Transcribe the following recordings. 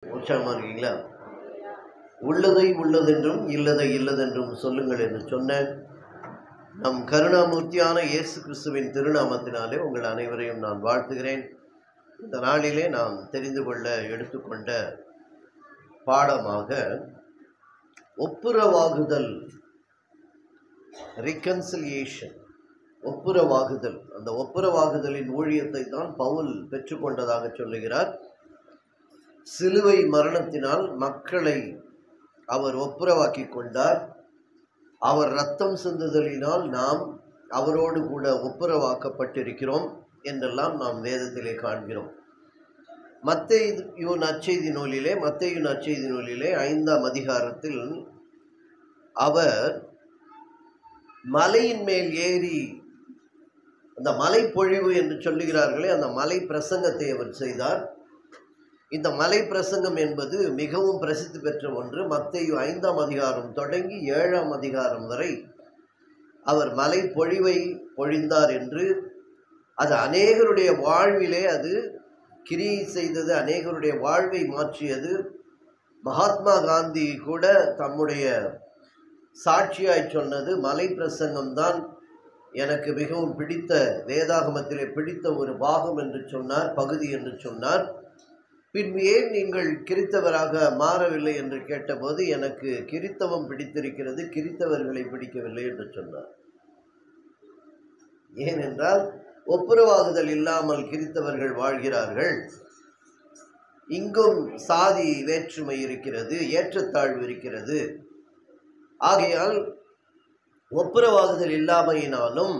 உற்சாகமாக இருக்கீங்களா? உள்ளதை உள்ளதென்றும் இல்லதை இல்லதென்றும் சொல்லுங்கள் என்று சொன்ன நம் கருணாமூர்த்தியான இயேசு கிறிஸ்துவின் திருநாமத்தினாலே உங்கள் அனைவரையும் நான் வாழ்த்துகிறேன். இந்த நாளிலே நாம் தெரிந்து கொள்ள எடுத்துக்கொண்ட பாடமாக ஒப்புரவாகுதல், ரிகன்சிலியேஷன், ஒப்புரவாகுதல். அந்த ஒப்புரவாகுதலின் ஊழியத்தை தான் பவுல் பெற்றுக்கொண்டதாக சொல்லுகிறார். சிலுவை மரணத்தினால் மக்களை அவர் ஒப்புரவாக்கி கொண்டார். அவர் இரத்தம் சிந்துதலினால் நாம் அவரோடு கூட ஒப்புரவாக்கப்பட்டிருக்கிறோம் என்றெல்லாம் நாம் வேதத்திலே காண்கிறோம். மத்தேயு நற்செய்தி நூலிலே 5ஆம் அதிகாரத்தில் அவர் மலையின் மேல் ஏறி, அந்த மலை பொழிவு என்று சொல்லுகிறார்களே, அந்த மலை பிரசங்கத்தை அவர் செய்தார். இந்த மலை பிரசங்கம் என்பது மிகவும் பிரசித்தி பெற்ற ஒன்று. மத்தேயு 5ஆம் அதிகாரம் தொடங்கி 7ஆம் அதிகாரம் வரை அவர் மலை பொழிவை பொழிந்தார் என்று, அது அநேகருடைய வாழ்விலே அது கிரியை செய்தது, அநேகருடைய வாழ்வை மாற்றியது. மகாத்மா காந்தி கூட தம்முடைய சாட்சியாய் சொன்னது, மலை பிரசங்கம்தான் எனக்கு மிகவும் பிடித்த, வேதாகமத்திலே பிடித்த ஒரு பாகம் என்று சொன்னார், பகுதி என்று சொன்னார். பின்பு ஏன் நீங்கள் கிறித்தவராக மாறவில்லை என்று கேட்டபோது, எனக்கு கிறித்தவம் பிடித்திருக்கிறது, கிறித்தவர்களை பிடிக்கவில்லை என்று சொன்னார். ஏனென்றால் ஒப்புரவாகுதல் இல்லாமல் கிறித்தவர்கள் வாழ்கிறார்கள். இங்கும் சாதி வேற்றுமை இருக்கிறது, ஏற்றத்தாழ்வு இருக்கிறது. ஆகையால் ஒப்புரவாகுதல் இல்லாமையினாலும்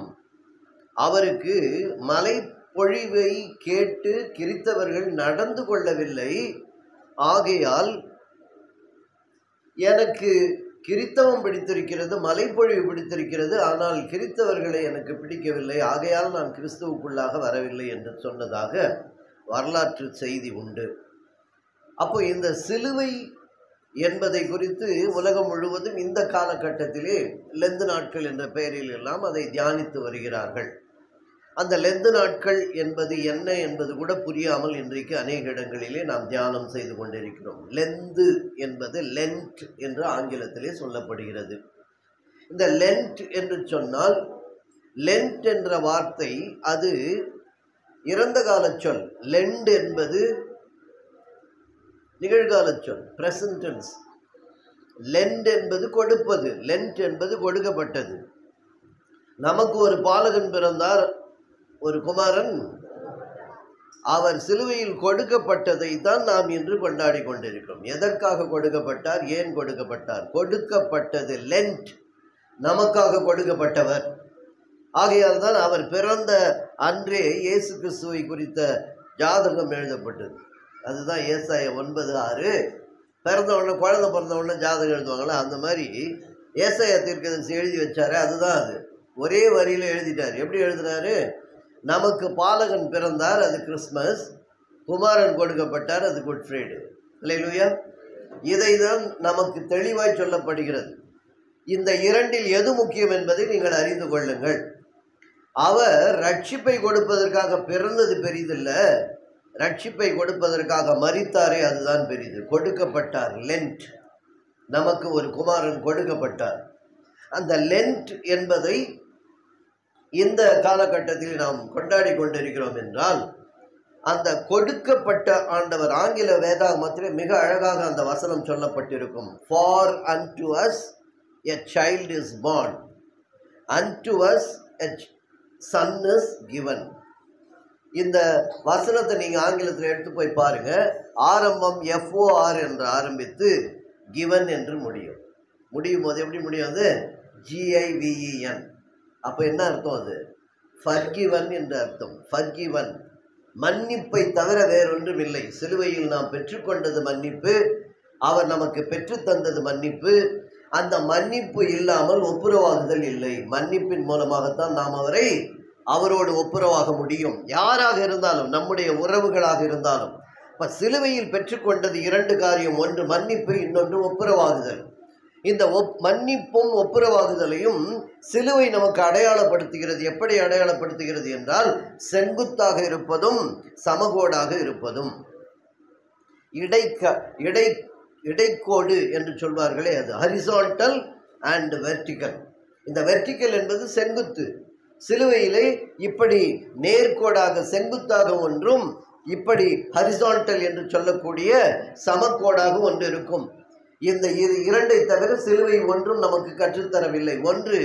அவருக்கு மலை பொழிவை கேட்டு கிறித்தவர்கள் நடந்து கொள்ளவில்லை. ஆகையால் எனக்கு கிறித்தவம் பிடித்திருக்கிறது, மலைப்பொழிவு பிடித்திருக்கிறது, ஆனால் கிறித்தவர்களை எனக்கு பிடிக்கவில்லை, ஆகையால் நான் கிறிஸ்துவுக்குள்ளாக வரவில்லை என்று சொன்னதாக வரலாற்று செய்தி உண்டு. அப்போ இந்த சிலுவை என்பதை குறித்து உலகம் முழுவதும் இந்த காலகட்டத்திலே லெந்து நாட்கள் என்ற பெயரில் எல்லாம் அதை தியானித்து வருகிறார்கள். அந்த லெந்து நாட்கள் என்பது என்ன என்பது கூட புரியாமல் இன்றைக்கு அநேக இடங்களிலே நாம் தியானம் செய்து கொண்டிருக்கிறோம். லெந்து என்பது லென்ட் என்று ஆங்கிலத்திலே சொல்லப்படுகிறது. இந்த லென்ட் என்று சொன்னால், லென்ட் என்ற வார்த்தை அது இறந்த கால சொல். லெண்ட் என்பது நிகழ்கால சொல், பிரசன்ட் டென்ஸ். லெண்ட் என்பது கொடுப்பது, லென்ட் என்பது கொடுக்கப்பட்டது. நமக்கு ஒரு பாலகன் பிறந்தார், ஒரு குமாரன். அவர் சிலுவையில் கொடுக்கப்பட்டதை தான் நாம் இன்று கொண்டாடி கொண்டிருக்கிறோம். எதற்காக கொடுக்கப்பட்டார், ஏன் கொடுக்கப்பட்டார்? கொடுக்கப்பட்டது லென்ட், நமக்காக கொடுக்கப்பட்டவர். ஆகையால் தான் அவர் பிறந்த அன்றே இயேசு கிறிஸ்துவை குறித்த ஜாதகம் எழுதப்பட்டது. அதுதான் ஏசாயா 9:6. பிறந்தவுடனே, குழந்தை பிறந்தவுடனே ஜாதகம் எழுதுவாங்களா, அந்த மாதிரி ஏசாயா தீர்க்கதரிசி எழுதி வச்சாரு. அதுதான் அது, ஒரே வரியில் எழுதிட்டார். எப்படி எழுதினாரு? நமக்கு பாலகன் பிறந்தார், அது கிறிஸ்மஸ். குமாரன் கொடுக்கப்பட்டார், அது குட் ஃப்ரைடே. அல்லேலூயா. இதை தான் நமக்கு தெளிவாய் சொல்லப்படுகிறது. இந்த இரண்டில் எது முக்கியம் என்பதை நீங்கள் அறிந்து கொள்ளுங்கள். அவர் ரட்சிப்பை கொடுப்பதற்காக பிறந்தது பெரிதில்ல, ரட்சிப்பை கொடுப்பதற்காக மரித்தாரே, அதுதான் பெரிது. கொடுக்கப்பட்டார், லென்ட். நமக்கு ஒரு குமாரன் கொடுக்கப்பட்டார். அந்த லென்ட் என்பதை இந்த காலகட்டத்தில் நாம் கொண்டாடி கொண்டிருக்கிறோம் என்றால், அந்த கொடுக்கப்பட்ட ஆண்டவர், ஆங்கில வேதாகமத்திலே மிக அழகாக அந்த வசனம் சொல்லப்பட்டிருக்கும். For unto us a child is born, unto us a son is given. இந்த வசனத்தை நீங்கள் ஆங்கிலத்தில் எடுத்து போய் பாருங்க. ஆரம்பம் FOR என்று ஆரம்பித்து given என்று முடியும் போது எப்படி முடியும்? அது GIVEN. அப்போ என்ன அர்த்தம்? அது forgiven என்று அர்த்தம். forgiven, மன்னிப்பை தவிர வேறொன்றும் இல்லை. சிலுவையில் நாம் பெற்றுக்கொண்டது மன்னிப்பு, அவர் நமக்கு பெற்றுத்தந்தது மன்னிப்பு. அந்த மன்னிப்பு இல்லாமல் ஒப்புரவாகுதல் இல்லை. மன்னிப்பின் மூலமாகத்தான் நாம் அவரோடு ஒப்புரவாக முடியும். யாராக இருந்தாலும், நம்முடைய உறவுகளாக இருந்தாலும். இப்போ சிலுவையில் பெற்றுக்கொண்டது 2 காரியம், ஒன்று மன்னிப்பு, இன்னொன்று ஒப்புரவாகுதல். இந்த மன்னிப்பும் ஒப்புரவாகுதலையும் சிலுவை நமக்கு அடையாளப்படுத்துகிறது. எப்படி அடையாளப்படுத்துகிறது என்றால், செங்குத்தாக இருப்பதும் சமகோடாக இருப்பதும். இடை இடைக்கோடு என்று சொல்வார்களே, அது ஹரிசான்டல் அண்ட் வெர்டிக்கல். இந்த வெர்டிக்கல் என்பது செங்குத்து. சிலுவையிலே இப்படி நேர்கோடாக செங்குத்தாக ஒன்றும், இப்படி ஹரிசான்டல் என்று சொல்லக்கூடிய சமக்கோடாக ஒன்று இருக்கும். இந்த இரண்டை தவிர சிலுவை ஒன்றும் நமக்கு கற்றுத்தரவில்லை. ஒன்று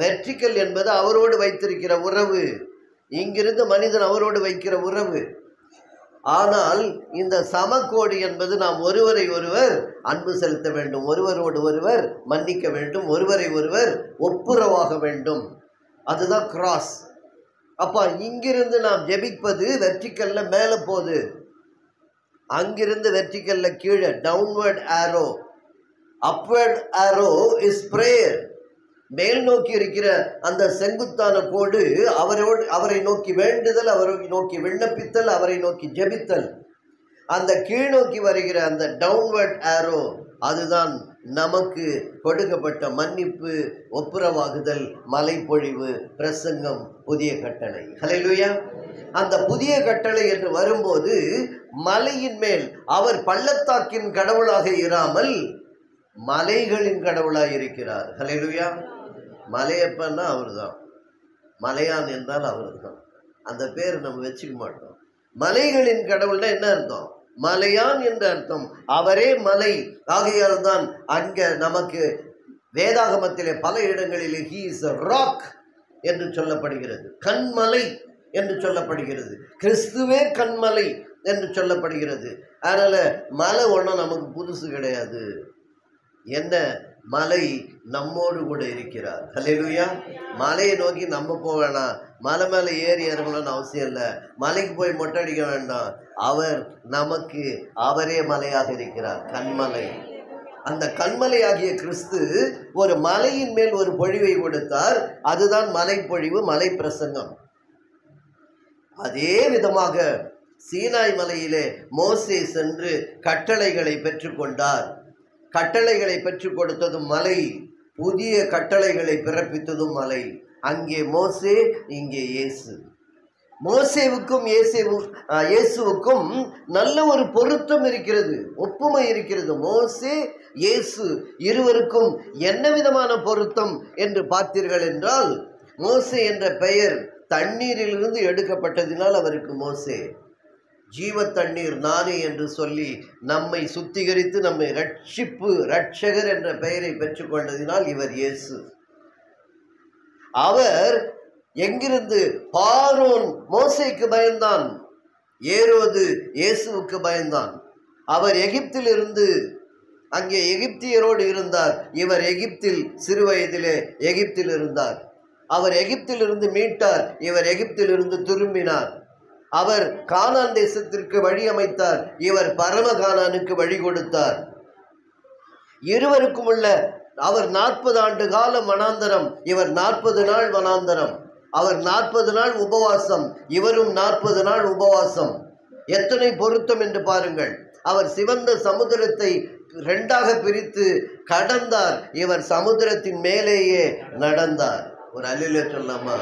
வெர்டிக்கல் என்பது அவரோடு வைத்திருக்கிற உறவு, இங்கிருந்து மனிதன் அவரோடு வைக்கிற உறவு. ஆனால் இந்த சமக்கோடு என்பது நாம் ஒருவரை ஒருவர் அன்பு செலுத்த வேண்டும், ஒருவரோடு ஒருவர் மன்னிக்க வேண்டும், ஒருவரை ஒருவர் ஒப்புரவாக வேண்டும். அதுதான் கிராஸ். அப்போ இங்கிருந்து நாம் ஜெபிப்பது வெர்டிக்கல்ல மேலே போகுது, அங்கிருந்து வெர்டிக்கல்ல கீழே downward arrow. Upward arrow is prayer. மேல் நோக்கி இருக்கிற அந்த செங்குத்தான கோடு அவரை நோக்கி வேண்டுதல், அவரை நோக்கி விண்ணப்பித்தல், அவரை நோக்கி ஜெபித்தல். அந்த கீழ் நோக்கி வருகிற அந்த டவுன்வர்ட் ஆரோ, அதுதான் நமக்கு கொடுக்கப்பட்ட மன்னிப்பு, ஒப்புரவாகுதல், மலைப்பொழிவு, பிரசங்கம், புதிய கட்டளை. ஹல்லேலூயா. அந்த புதிய கட்டளை என்று வரும்போது மலையின் மேல் அவர் பள்ளத்தாக்கின் கடவுளாக இராமல் மலைகளின் கடவுளாக இருக்கிறார். ஹல்லேலூயா. மலையப்பன்னா அவர் தான், மலையான் என்றால் அவர் தான். அந்த பேர் நம்ம வச்சுக்க மாட்டோம். மலைகளின் கடவுள்னா என்ன அர்த்தம்? மலையான் என்ற அர்த்தம். அவரே மலை. ஆகையால் தான் அங்க நமக்கு வேதாகமத்திலே பல இடங்களிலே he is a rock என்று சொல்லப்படுகிறது, கண்மலை என்று சொல்லப்படுகிறது, கிறிஸ்துவே கண்மலை என்று சொல்லப்படுகிறது. அதனால மலை ஒன்றும் நமக்கு புதுசு கிடையாது. என்ன, மலை நம்மோடு கூட இருக்கிறார். ஹல்லேலூயா. மலையை நோக்கி நம்ம போக வேணாம், மலை மேலே ஏறி இறங்கணும்னு அவசியம் இல்லை, மலைக்கு போய் மொட்டை அடிக்க வேண்டாம். அவர் நமக்கு அவரே மலையாக இருக்கிறார், கண்மலை. அந்த கண்மலையாகிய கிறிஸ்து ஒரு மலையின் மேல் ஒரு பொழிவை கொடுத்தார். அதுதான் மலை பொழிவு, மலை பிரசங்கம். அதே விதமாக சீனாய் மலையிலே மோசே சென்று கட்டளைகளை பெற்றுக்கொண்டார். கட்டளைகளை பெற்றுக் கொடுத்ததும் மலை, புதிய கட்டளைகளை பிறப்பித்ததும் மலை. அங்கே மோசே, இங்கே இயேசு. மோசேவுக்கும் இயேசுவுக்கும் நல்ல ஒரு பொருத்தம் இருக்கிறது, ஒப்புமை இருக்கிறது. மோசே, இயேசு இருவருக்கும் என்ன விதமான பொருத்தம் என்று பார்த்தீர்கள் என்றால், மோசே என்ற பெயர் தண்ணீரிலிருந்து எடுக்கப்பட்டதினால் அவருக்கு மோசே. ஜீவ தண்ணீர் நானே என்று சொல்லி நம்மை சுத்திகரித்து நம்மை ரட்சகர் என்ற பெயரை பெற்றுக்கொண்டதினால் இவர் இயேசு. அவர் எங்கிருந்து? பார்வோன் மோசேக்கு பயந்தான், ஏரோது இயேசுவுக்கு பயந்தான். அவர் எகிப்தில் இருந்து அங்கே எகிப்தியரோடு இருந்தார். இவர் எகிப்தில் சிறு வயதிலே எகிப்தில் இருந்தார். அவர் எகிப்தில் இருந்து மீட்டார், இவர் எகிப்தில் இருந்து திரும்பினார். அவர் கானான் தேசத்திற்கு வழி அமைத்தார், இவர் பரம கானானுக்கு வழி கொடுத்தார். இருவருக்கும் உள்ள அவர் 40 ஆண்டு காலம் வனாந்தரம், இவர் 40 நாள் வனாந்தரம். அவர் 40 நாள் உபவாசம், இவரும் 40 நாள் உபவாசம். எத்தனை பொருத்தம் என்று பாருங்கள். அவர் சிவந்த சமுத்திரத்தை 2ஆக பிரித்து கடந்தார், இவர் சமுத்திரத்தின் மேலேயே நடந்தார். ஒரு அல்லேலூயா சொல்லாமா?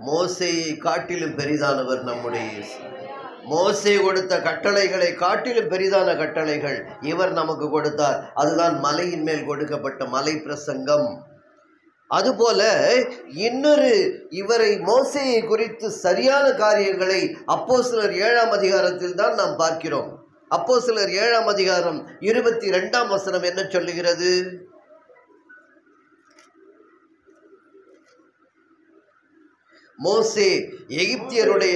மோசேயை காட்டிலும் பெரிதானவர் நம்முடைய இயேசு. மோசே கொடுத்த கட்டளைகளை காட்டிலும் பெரிதான கட்டளைகள் இவர் நமக்கு கொடுத்தார். அதுதான் மலையின் மேல் கொடுக்கப்பட்ட மலை பிரசங்கம். அதுபோல இன்னொரு இவரை மோசேயை குறித்து சரியான காரியங்களை அப்போஸ்தலர் 7ஆம் அதிகாரத்தில் தான் நாம் பார்க்கிறோம். அப்போஸ்தலர் 7ஆம் அதிகாரம் 22ஆம் வசனம் என்ன சொல்லுகிறது? மோசே எகிப்தியருடைய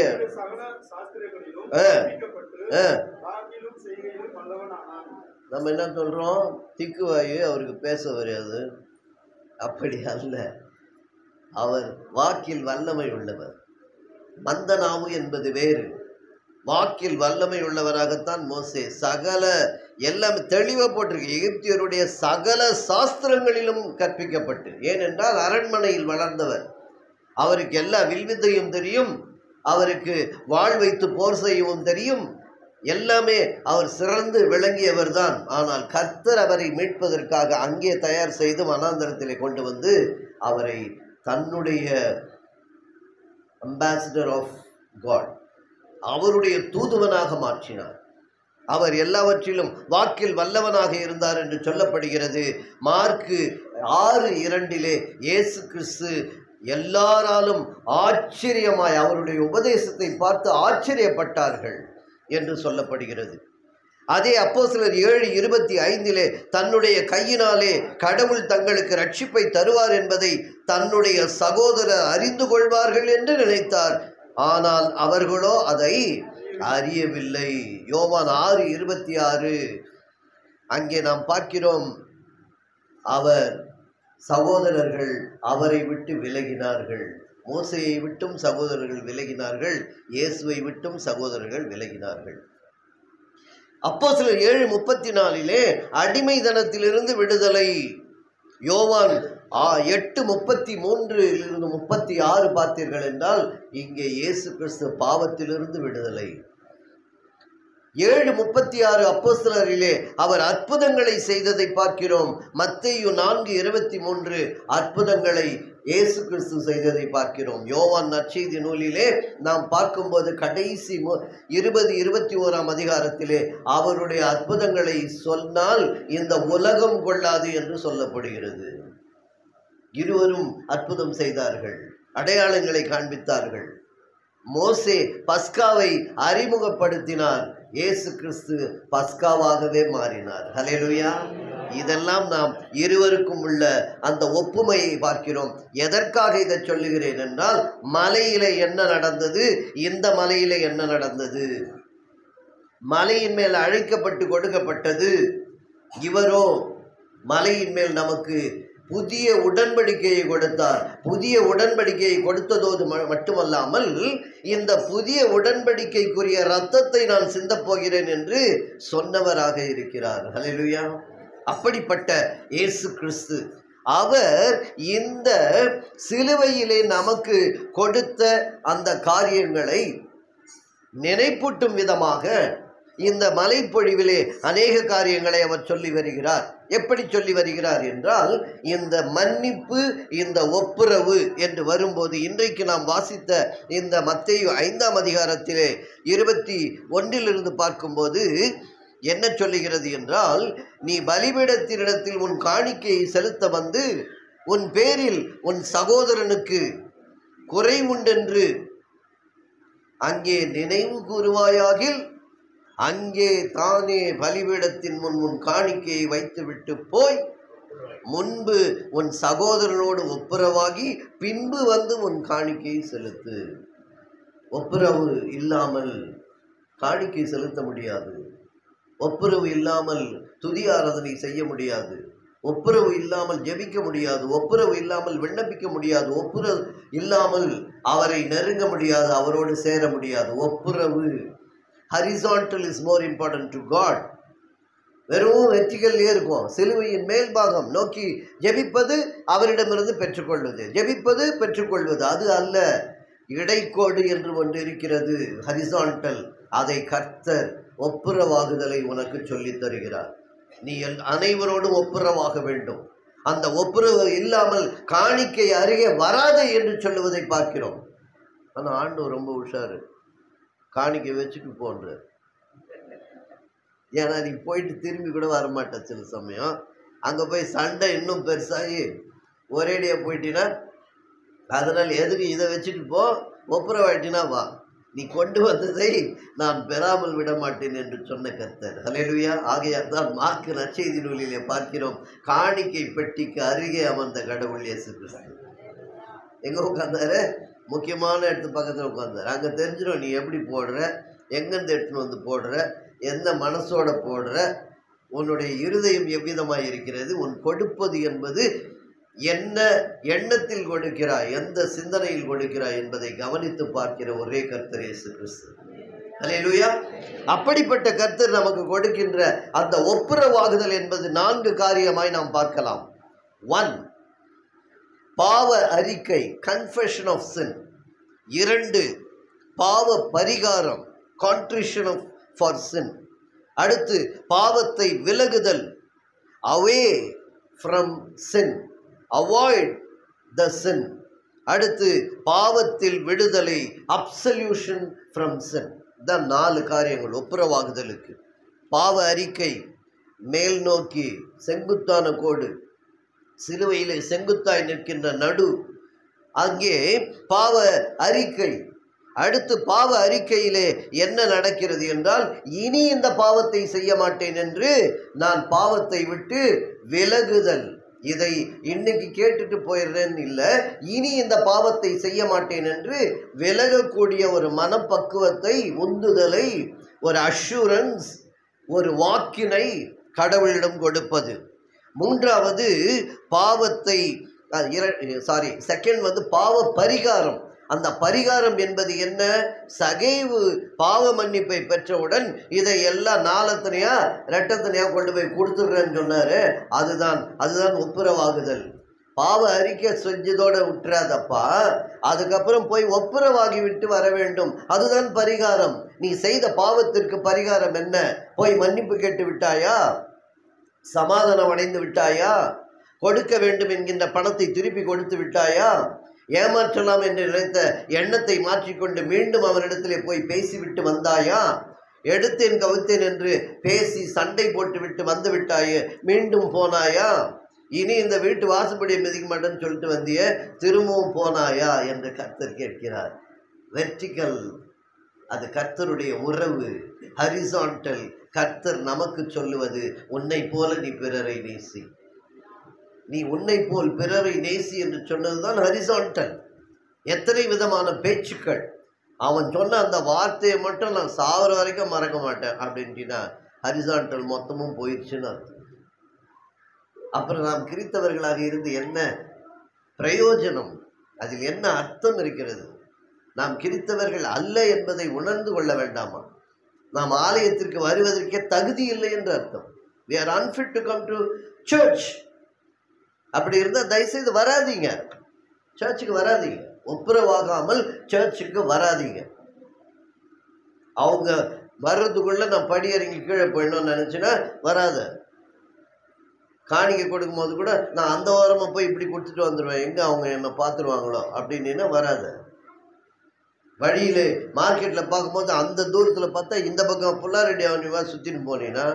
நம்ம என்ன சொல்றோம்? திக்குவாயு, அவருக்கு பேச வராது. அப்படி அல்ல. அவர் வாக்கில் வல்லமை உள்ளவர். மந்தனாவு என்பது வேறு, வாக்கில் வல்லமை உள்ளவராகத்தான் மோசே. சகல எல்லாம் தெளிவாக போட்டிருக்கு. எகிப்தியருடைய சகல சாஸ்திரங்களிலும் கற்பிக்கப்பட்டு, ஏனென்றால் அரண்மனையில் வளர்ந்தவர். அவருக்கு எல்லா வில்வித்தையும் தெரியும், அவருக்கு வாழ் வைத்து போர் செய்யவும் தெரியும். எல்லாமே அவர் சிறந்து விளங்கியவர் தான். ஆனால் கர்த்தர் அவரை மீட்பதற்காக அங்கே தயார் செய்து வனாந்தரத்திலே கொண்டு வந்து அவரை தன்னுடைய அம்பாசிடர் ஆஃப் காட், அவருடைய தூதுவனாக மாற்றினார். அவர் எல்லாவற்றிலும் வாக்கில் வல்லவனாக இருந்தார் என்று சொல்லப்படுகிறது. மார்க்கு 6:2 இயேசு கிறிஸ்து எல்லாராலும் ஆச்சரியமாய் அவருடைய உபதேசத்தை பார்த்து ஆச்சரியப்பட்டார்கள் என்று சொல்லப்படுகிறது. அதே அப்போஸ்தலர் 7:25 தன்னுடைய கையினாலே கடவுள் தங்களுக்கு ரட்சிப்பை தருவார் என்பதை தன்னுடைய சகோதரர் அறிந்து கொள்வார்கள் என்று நினைத்தார். ஆனால் அவர்களோ அதை அறியவில்லை. யோவான் 6:26 அங்கே நாம் பார்க்கிறோம், அவர் சகோதரர்கள் அவரை விட்டு விலகினார்கள். மோசேயை விட்டும் சகோதரர்கள் விலகினார்கள், இயேசுவை விட்டும் சகோதரர்கள் விலகினார்கள். அப்போஸ்தலர் 7:34 அடிமைதனத்திலிருந்து விடுதலை. யோவான் 8:33 36 பார்த்தீர்கள் என்றால் இங்கே இயேசு கிறிஸ்து பாவத்திலிருந்து விடுதலை. 7:36 அப்போஸ்தலரிலே அவர் அற்புதங்களை செய்ததை பார்க்கிறோம். மத்தேயு 4:23 அற்புதங்களை இயேசு கிறிஸ்து செய்ததை பார்க்கிறோம். யோவான் நற்செய்தி நூலிலே நாம் பார்க்கும்போது கடைசி 20-21 அதிகாரத்திலே அவருடைய அற்புதங்களை சொன்னால் இந்த உலகம் கொள்ளாது என்று சொல்லப்படுகிறது. இருவரும் அற்புதம் செய்தார்கள், அடையாளங்களை காண்பித்தார்கள். மோசே பஸ்காவை அறிமுகப்படுத்தினார், இயேசு கிறிஸ்து பஸ்காவாகவே மாறினார். ஹல்லேலூயா. இதெல்லாம் நாம் இருவருக்கும் உள்ள அந்த ஒப்புமையை பார்க்கிறோம். எதற்காக இதை சொல்லுகிறேன் என்றால், மலையில என்ன நடந்தது, இந்த மலையில என்ன நடந்தது. மலையின் மேல் அழைக்கப்பட்டு கொடுக்கப்பட்டது. இவரோ மலையின் மேல் நமக்கு புதிய உடன்படிக்கையை கொடுத்தார். புதிய உடன்படிக்கையை கொடுத்ததோடு மட்டுமல்லாமல் இந்த புதிய உடன்படிக்கைக்குரிய இரத்தத்தை நான் சிந்தப் போகிறேன் என்று சொன்னவராக இருக்கிறார். ஹல்லேலூயா. அப்படிப்பட்ட இயேசு கிறிஸ்து அவர் இந்த சிலுவையிலே நமக்கு கொடுத்த அந்த காரியங்களை நினைப்பூட்டும் விதமாக இந்த மலைப்பொழிவிலே அநேக காரியங்களை அவர் சொல்லி வருகிறார். எப்படி சொல்லி வருகிறார் என்றால், இந்த மன்னிப்பு, இந்த ஒப்புரவு என்று வரும்போது இன்றைக்கு நாம் வாசித்த இந்த மத்தேயு 5 அதிகாரத்திலே 21 பார்க்கும்போது என்ன சொல்லுகிறது என்றால், நீ பலிபீடத்தினிடத்தில் உன் காணிக்கையை செலுத்த வந்து உன் பேரில் உன் சகோதரனுக்கு குறை உண்டென்று அங்கே நினைவு கூறுவாயாகில் அங்கே தானே பலிபீடத்தின் முன் உன் காணிக்கையை வைத்துவிட்டு போய் முன்பு உன் சகோதரனோடு ஒப்புரவாகி பின்பு வந்து உன் காணிக்கையை செலுத்து. ஒப்புரவு இல்லாமல் காணிக்கை செலுத்த முடியாது. ஒப்புரவு இல்லாமல் துதி ஆராதனை செய்ய முடியாது. ஒப்புரவு இல்லாமல் ஜெபிக்க முடியாது. ஒப்புரவு இல்லாமல் விண்ணப்பிக்க முடியாது. ஒப்புரவு இல்லாமல் அவரை நெருங்க முடியாது, அவரோடு சேர முடியாது. ஒப்புரவு, horizontal is more important to God. வெறும் வெற்றிகளே இருக்கும். சிலுவையின் மேல் பாகம் நோக்கி ஜெபிப்பது, அவரிடமிருந்து பெற்றுக்கொள்வது, ஜெபிப்பது பெற்றுக்கொள்வது, அது அல்ல. இடைக்கோடு என்று ஒன்று இருக்கிறது, ஹரிசான்டல். அதை கர்த்தர் ஒப்புரவாகுதலை உனக்கு சொல்லித் தருகிறார். நீ அனைவரோடும் ஒப்புரவாக வேண்டும். அந்த ஒப்புரவு இல்லாமல் காணிக்கை அருகே வராது என்று சொல்லுவதை பார்க்கிறோம். ஆனால் ஆண்டவர் ரொம்ப உஷாரு, காணிக்கை வச்சுட்டு போன்ற. ஏன்னா நீ போயிட்டு திரும்பி கூட வரமாட்ட. சில சமயம் அங்கே போய் சண்டை இன்னும் பெருசாகி ஒரேடியாக போயிட்டினா, அதனால் எதுக்கு இதை வச்சுட்டு போ, ஒப்புரவாயிட்டினா வா, நீ கொண்டு வந்ததை நான் பெறாமல் விட மாட்டேன் என்று சொன்ன கர்த்தர். ஹல்லேலூயா. ஆகையால் தான் மார்க்கு நற்செய்தி நூலிலே பார்க்கிறோம், காணிக்கை பெட்டிக்கு அருகே அமர்ந்த கடவுள் இயேசு கிறிஸ்து எங்கே உட்கார்ந்தாரு? முக்கியமான இடத்து பக்கத்தில் உட்கார்ந்தார். அங்கே தெரிஞ்சிடும் நீ எப்படி போடுற, எங்கேருந்து எடுத்துன்னு வந்து போடுற, எந்த மனசோட போடுற, உன்னுடைய இருதயம் எவ்விதமாக இருக்கிறது, உன் கொடுப்பது என்பது என்ன எண்ணத்தில் கொடுக்கிறாய், எந்த சிந்தனையில் கொடுக்கிறாய் என்பதை கவனித்து பார்க்கிற ஒரே கர்த்தர் இயேசு கிறிஸ்து. ஹல்லேலூயா. அப்படிப்பட்ட கர்த்தர் நமக்கு கொடுக்கின்ற அந்த ஒப்புரவாகுதல் என்பது 4 காரியமாய் நாம் பார்க்கலாம். 1, பாவ அறிக்கை, கன்ஃபெஷன் ஆஃப் சின். 2, பாவ பரிகாரம், கான்ட்ரிஷன் ஃபார் சின். அடுத்து பாவத்தை விலகுதல், away from sin, avoid the சின். அடுத்து பாவத்தில் விடுதலை, அப்சல்யூஷன் ஃப்ரம் சின். தான் 4 காரியங்கள் ஒப்புரவாகுதலுக்கு. பாவ அறிக்கை மேல் நோக்கி செங்குத்தான கோடு, சிலுவையிலே செங்குத்தாய் நிற்கின்ற நடு, அங்கே பாவ அறிக்கை. அடுத்து பாவ அறிக்கையிலே என்ன நடக்கிறது என்றால், இனி இந்த பாவத்தை செய்ய மாட்டேன் என்று நான் பாவத்தை விட்டு விலகுதல். இதை இன்னைக்கு கேட்டுட்டு போயிடுறேன் இல்லை, இனி இந்த பாவத்தை செய்ய மாட்டேன் என்று விலகக்கூடிய ஒரு மனப்பக்குவத்தை, உந்துதலை, ஒரு அஷூரன்ஸ், ஒரு வாக்கினை கடவுளிடம் கொடுப்பது. மூன்றாவது பாவத்தை செகண்ட் பாவ பரிகாரம். அந்த பரிகாரம் என்பது என்ன? சகைவு பாவ மன்னிப்பை பெற்றவுடன் இதை எல்லாம் நாளத்தனையா ரெட்டத்தனையா கொண்டு போய் கொடுத்துடுறேன்னு சொன்னாரு. அதுதான் ஒப்புரவாகுதல். பாவ அறிக்கை செஞ்சதோட விட்டுறாதப்பா, அதுக்கப்புறம் போய் ஒப்புரவாகி விட்டு வர வேண்டும். அதுதான் பரிகாரம். நீ செய்த பாவத்திற்கு பரிகாரம் என்ன? போய் மன்னிப்பு கேட்டு விட்டாயா? சமாதானம் அடைந்து விட்டாயா? கொடுக்க வேண்டும் என்கின்ற பணத்தை திருப்பி கொடுத்து விட்டாயா? ஏமாற்றலாம் என்று நினைத்த எண்ணத்தை மாற்றிக்கொண்டு மீண்டும் அவனிடத்திலே போய் பேசிவிட்டு வந்தாயா? எடுத்தேன் கவித்தேன் என்று பேசி சண்டை போட்டு விட்டு வந்து விட்டாயே, மீண்டும் போனாயா? இனி இந்த வீட்டு வாசப்படியை மிதிக்க மாட்டேன்னு சொல்லிட்டு வந்திய, திரும்பவும் போனாயா என்று கர்த்தர் கேட்கிறார். வெர்டிகல், அது கர்த்தருடைய உறவு. ஹரிசான்டல், கர்த்தர் நமக்கு சொல்லுவது, உன்னை போல நீ பிறரை நேசி. நீ உன்னை போல் பிறரை நேசி என்று சொன்னதுதான் ஹரிசான்டல். எத்தனை விதமான பேச்சுக்கள். அவன் சொன்ன அந்த வார்த்தையை மட்டும் நான் சாவர வரைக்கும் மறக்க மாட்டேன் அப்படின்ட்டினா ஹரிசான்டல் மொத்தமும் போயிடுச்சுன்னு அர்த்தம். அப்புறம் நாம் கிறித்தவர்களாக இருந்து என்ன பிரயோஜனம்? அதில் என்ன அர்த்தம் இருக்கிறது? நாம் கிறித்தவர்கள் அல்ல என்பதை உணர்ந்து கொள்ள வேண்டாமா? நாம் ஆலயத்திற்கு வருவதற்கே தகுதி இல்லை என்று அர்த்தம். we are unfit to come to church. அப்படி இருந்தால் தயவுசெய்து வராதீங்க, சர்ச்சுக்கு வராதீங்க. ஒப்புரவாகாமல் சர்ச்சுக்கு வராதீங்க. அவங்க வர்றதுக்குள்ள நான் படியறங்கி கீழே போயிடணும்னு நினைச்சுன்னா வராத. காணிக்கை கொடுக்கும் போது கூட நான் அந்த ஓரமாக போய் இப்படி கொடுத்துட்டு வந்துடுவேன், எங்கே அவங்க என்னை பார்த்துருவாங்களோ அப்படின்னு வராத. வழியில் மார்க்கெட்டில் பார்க்கும்போது அந்த தூரத்தில் பார்த்தா இந்த பக்கம் புல்லாரெட்டி அவனிவா சுற்றின்னு போனீங்கன்னா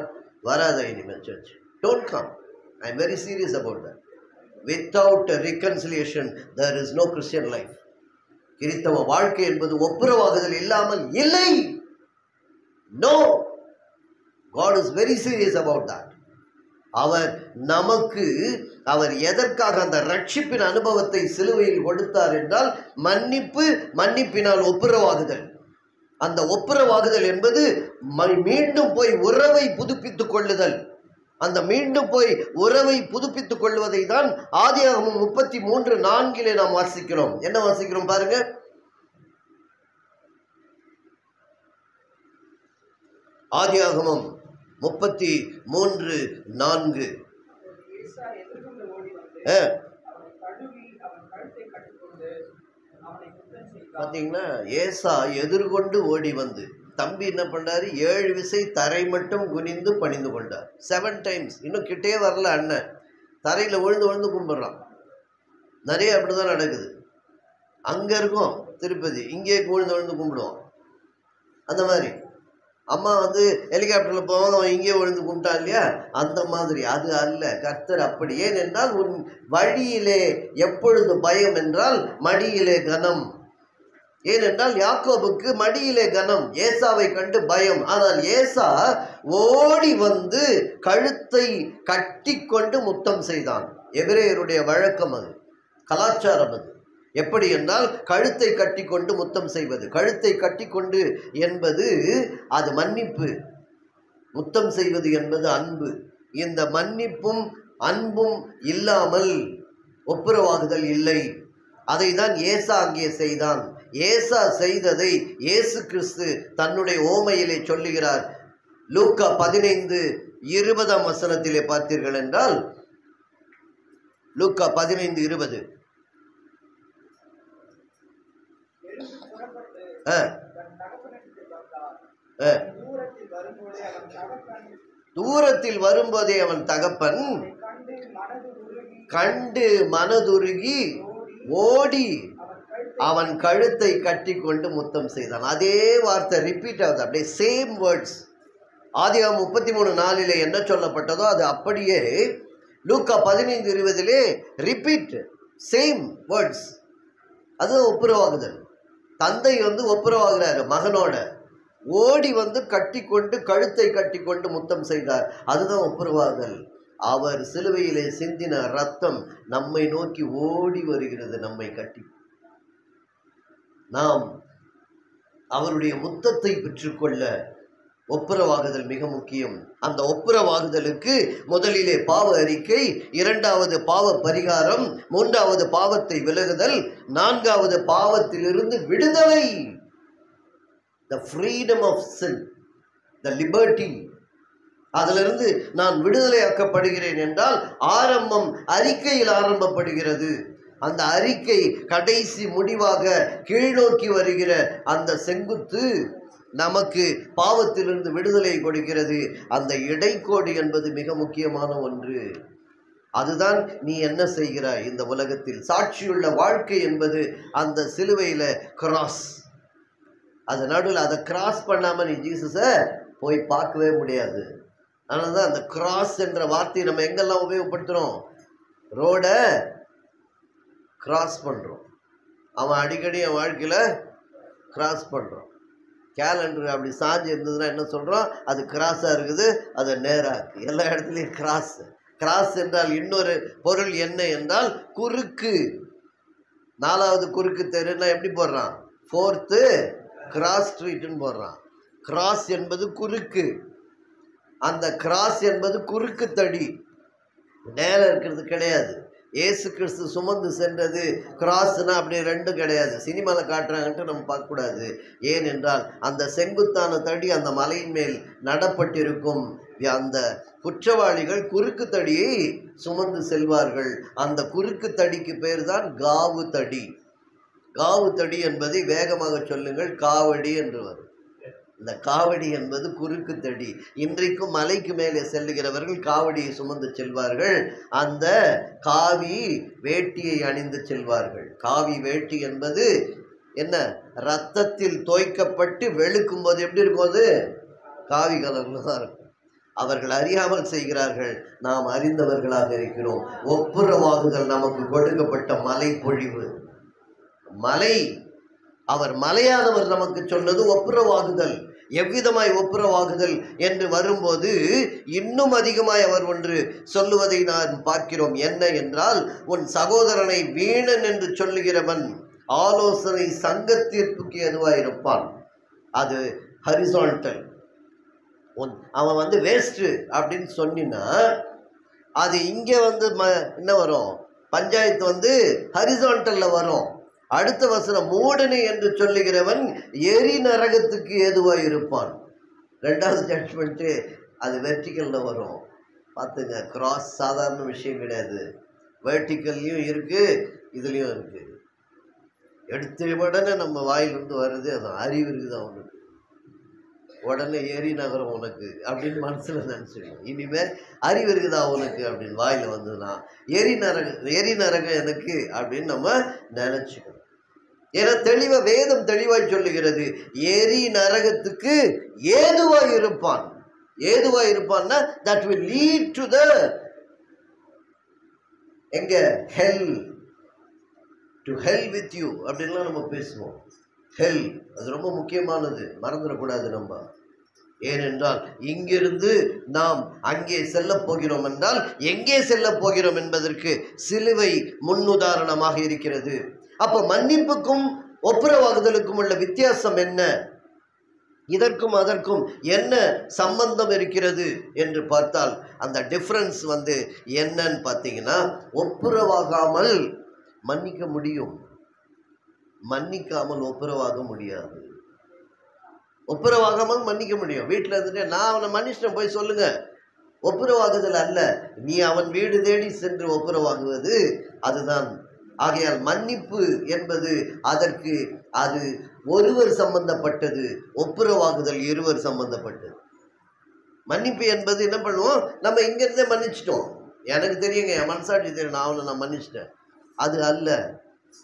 வராத இனிமேல் church. Don't come. I am very serious about that. Without reconciliation there is no Christian life. கிறிஸ்தவ வாழ்க்கை என்பது ஒப்புரவாகுதல் இல்லாமல் இல்லை. No, God is very serious about that. அவர் எதற்காக அந்த ரட்சிப்பின் அனுபவத்தை சிலுவையில் கொடுத்தார் என்றால், மன்னிப்பினால் ஒப்புரவாகுதல். அந்த ஒப்புரவாகுதல் என்பது மீண்டும் போய் உறவை புதுப்பித்துக் கொள்ளுதல். அந்த மீண்டும் போய் உறவை புதுப்பித்துக் கொள்வதை தான் ஆதியாகமம் 33:4 நாம் வாசிக்கிறோம். என்ன வாசிக்கிறோம் பாருங்க. ஆதியாகமம் 33:4. பார்த்தீங்கன்னா, ஏசா எதிர்கொண்டு ஓடி வந்து, தம்பி என்ன பண்ணாரு, 7 விசை தரை மட்டும் குனிந்து பணிந்து கொண்டார். 7 times. இன்னும் கிட்டே வரல அண்ணன், தரையில் விழுந்து கும்பிட்றான். நிறைய அப்படிதான் நடக்குது. அங்கே இருக்கும் திருப்பதி, இங்கே விழுந்து கும்பிடுவோம். அந்த மாதிரி அம்மா ஹெலிகாப்டரில் போவாங்க, அவன் இங்கே விழுந்து கும்பிட்டான் இல்லையா, அந்த மாதிரி. அது அல்ல கர்த்தர் அப்படி. ஏனென்றால் உன் வழியிலே எப்பொழுது பயம் என்றால் மடியிலே கனம். ஏனென்றால் யாக்கோபுக்கு மடியிலே கனம், ஏசாவை கண்டு பயம். ஆனால் ஏசா ஓடி வந்து கழுத்தை கட்டி கொண்டு முத்தம் செய்தான். எபிரேயருடைய வழக்கம், அது கலாச்சாரம். அது எப்படி என்றால் கழுத்தை கட்டி கொண்டு முத்தம் செய்வது. கழுத்தை கட்டி கொண்டு என்பது அது மன்னிப்பு, முத்தம் செய்வது என்பது அன்பு. இந்த மன்னிப்பும் அன்பும் இல்லாமல் ஒப்புரவாகுதல் இல்லை. அதை தான் ஏசா அங்கே செய்தான். ஏசா செய்ததை இயேசு கிறிஸ்து தன்னுடைய ஓமையிலே சொல்லுகிறார். லூக்கா 15:20 பார்த்தீர்கள் என்றால், லூக்கா 15:20. தூரத்தில் வரும்போதே அவன் தகப்பன் கண்டு மனதுருகி ஓடி அவன் கழுத்தை கட்டி கொண்டு முத்தம் செய்தான். அதே வார்த்தை ரிப்பீட் ஆகுது, அப்படியே சேம் வேர்ட்ஸ். ஆதியாகமம் 33:4 என்ன சொல்லப்பட்டதோ அது அப்படியே லூக்கா 15:20 ரிப்பீட் சேம் வேர்ட்ஸ். அது ஒப்புரவாகுதல். தந்தை ஒப்புரவாகிறாரு மகனோட, ஓடி கட்டி கொண்டு கழுத்தை கட்டி கொண்டு முத்தம் செய்தார். அதுதான் ஒப்புரவாகுதல். அவர் சிலுவையிலே சிந்தின ரத்தம் நம்மை நோக்கி ஓடி வருகிறது, நம்மை கட்டி. நாம் அவருடைய முத்தத்தை பெற்றுக்கொள்ள ஒப்புரவாகுதல் மிக முக்கியம். அந்த ஒப்புரவாகுதலுக்கு முதலிலே பாவ அறிக்கை, இரண்டாவது பாவ பரிகாரம், மூன்றாவது பாவத்தை விலகுதல், நான்காவது பாவத்திலிருந்து விடுதலை. The freedom of sin, the liberty. அதிலிருந்து நான் விடுதலையாக்கப்படுகிறேன் என்றால் ஆரம்பம் அறிக்கையில் ஆரம்பப்படுகிறது. அந்த அறிக்கை கடைசி முடிவாக கீழ்நோக்கி வருகிற அந்த செங்குத்து நமக்கு பாவத்திலிருந்து விடுதலை கொடுக்கிறது. அந்த இடைக்கோடு என்பது மிக முக்கியமான ஒன்று. அதுதான் நீ என்ன செய்கிறாய் இந்த உலகத்தில். சாட்சியுள்ள வாழ்க்கை என்பது அந்த சிலுவையில் கிராஸ். அது நடுவில் அதை கிராஸ் பண்ணாமல் நீ ஜீசஸை போய் பார்க்கவே முடியாது. அதனால தான் அந்த கிராஸ் என்ற வார்த்தையை நம்ம எங்கெல்லாம் உபயோகப்படுத்துகிறோம். ரோடை கிராஸ் பண்ணுறோம். அவன் அடிக்கடி என் வாழ்க்கையில் கிராஸ் பண்ணுறோம். கேலண்டர் அப்படி சாஞ்சி இருந்ததுன்னா என்ன சொல்கிறோம், அது கிராஸாக இருக்குது, அது நேராக இருக்குது. எல்லா இடத்துலையும் கிராஸ். கிராஸ் என்றால் இன்னொரு பொருள் என்ன என்றால் குறுக்கு. 4வது குறுக்கு தெருன்னா எப்படி போடுறான், 4th கிராஸ் ஸ்ட்ரீட்னு போடுறான். கிராஸ் என்பது குறுக்கு. அந்த கிராஸ் என்பது குறுக்கு தடி, நேரம் இருக்கிறது கிடையாது. ஏசு கிறிஸ்து சுமந்து சென்றது கிராஸ்னா அப்படி ரெண்டும் கிடையாது. சினிமாவில் காட்டுறாங்கன்ட்டு நம்ம பார்க்கக்கூடாது. ஏனென்றால் அந்த செங்குத்தான தடி அந்த மலையின் மேல் நடப்பட்டிருக்கும். அந்த குற்றவாளிகள் குறுக்கு தடியை சுமந்து செல்வார்கள். அந்த குறுக்கு தடிக்கு பேர் தான் காவு தடி. காவு தடி என்பதை வேகமாக சொல்லுங்கள், காவடி என்று வரும். இந்த காவடி என்பது குறுக்கு தடி. இன்றைக்கும் மலைக்கு மேலே செல்லுகிறவர்கள் காவடியை சுமந்து செல்வார்கள். அந்த காவி வேட்டியை அணிந்து செல்வார்கள். காவி வேட்டி என்பது என்ன, இரத்தத்தில் தோய்க்கப்பட்டு வெளுக்கும் போது எப்படி இருக்கும், அது காவி கலர்ல தான் இருக்கும். அவர்கள் அறியாமல் செய்கிறார்கள், நாம் அறிந்தவர்களாக இருக்கிறோம். ஒப்புரவாகுதல் நமக்கு கொடுக்கப்பட்ட மலை பொழிவு. மலை, அவர் மலையானவர் நமக்கு சொன்னது ஒப்புரவாகுதல். எவ்விதமாய் ஒப்புரவாகுதல் என்று வரும்போது இன்னும் அதிகமாய் அவர் ஒன்று சொல்லுவதை நான் பார்க்கிறோம். என்ன என்றால், உன் சகோதரனை வீணன் என்று சொல்லுகிறவன் ஆலோசனை சங்கத்தீர்ப்புக்கு எதுவாயிருப்பான். அது ஹரிசான்டல். அவன் வேஸ்ட்டு அப்படின்னு சொன்னா அது இங்கே என்ன வரும், பஞ்சாயத்து ஹரிசான்டல்ல வரும். அடுத்த வசனம், மூடனே என்று சொல்லுகிறவன் எரி நரகத்துக்கு ஏதுவாய் இருப்பான். 2வது ஜட்ஜ்மெண்ட்டு அது வெர்டிக்கலில் வரும். பார்த்துங்க, கிராஸ் சாதாரண விஷயம் கிடையாது. வெர்டிக்கல்லையும் இருக்குது, இதுலேயும் இருக்குது. எடுத்த உடனே நம்ம வாயிலிருந்து வருது, அது அறிவு இருக்குது அவனுக்கு. உடனே எரி நகரம் உனக்கு அப்படின்னு மனசில் நினச்சிக்கணும். இனிமேல் அறிவு இருக்குதா உனக்கு அப்படின்னு வாயில் வந்ததுன்னா எரி நரகம் எனக்கு அப்படின்னு நம்ம நினச்சிக்கணும். ஏன்னா வேதம் தெளிவாய் சொல்லுகிறது, எரி நரகத்துக்கு ஏதுவாய் இருப்பான். ஏதுவாய் இருப்பான்னா that will lead to the எங்க hell, to hell with you அப்படின்லாம் நம்ம பேசுவோம். ஹெல் அது ரொம்ப முக்கியமானது, மறந்துடக்கூடாது நம்ம. ஏனென்றால் இங்கிருந்து நாம் அங்கே செல்ல போகிறோம் என்றால் எங்கே செல்ல போகிறோம் என்பதற்கு சிலுவை முன்னுதாரணமாக இருக்கிறது. அப்போ மன்னிப்புக்கும் ஒப்புரவாகுதலுக்கும் உள்ள வித்தியாசம் என்ன, இதற்கும் அதற்கும் என்ன சம்பந்தம் இருக்கிறது என்று பார்த்தால் அந்த டிஃப்ரென்ஸ் என்னன்னு பார்த்தீங்கன்னா, ஒப்புரவாகாமல் மன்னிக்க முடியும், மன்னிக்காமல் ஒப்புரவாக முடியாது. ஒப்புரவாகாமல் மன்னிக்க முடியும். வீட்டில் இருந்துட்டு நான் அவனை மன்னிச்சிட்டேன் போய் சொல்லுங்க, ஒப்புரவாகுதல் அல்ல. நீ அவன் வீடு தேடி சென்று ஒப்புரவாகுவது அதுதான். ஆகையால் மன்னிப்பு என்பது அதற்கு அது ஒருவர் சம்பந்தப்பட்டது, ஒப்புரவாகுதல் இருவர் சம்பந்தப்பட்டது. மன்னிப்பு என்பது என்ன பண்ணுவோம், நம்ம இங்கிருந்தே மன்னிச்சிட்டோம், எனக்கு தெரியுங்க, என் மனசாட்சி தெரியும், நான் அவனை மன்னிச்சிட்டேன், அது அல்ல.